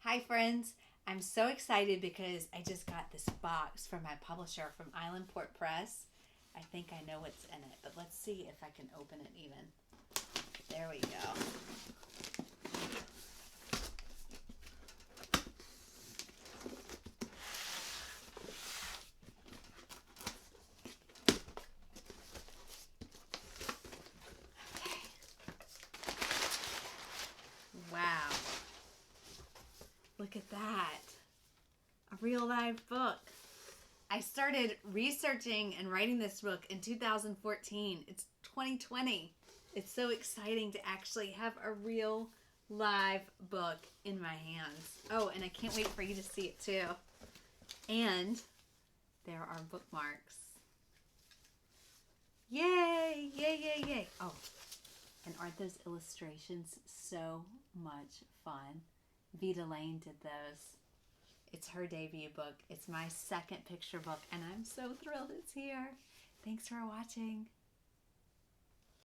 Hi friends, I'm so excited because I just got this box from my publisher from Island Port Press. I think I know what's in it, but let's see if I can open it even. There we go. Wow. Look at that. A real live book. I started researching and writing this book in 2014. It's 2020. It's so exciting to actually have a real live book in my hands. Oh, and I can't wait for you to see it too. And there are bookmarks. Yay! Yay, yay, yay. Oh, and aren't those illustrations so much fun? Vita Lane did those. It's her debut book. It's my second picture book, and I'm so thrilled it's here. Thanks for watching.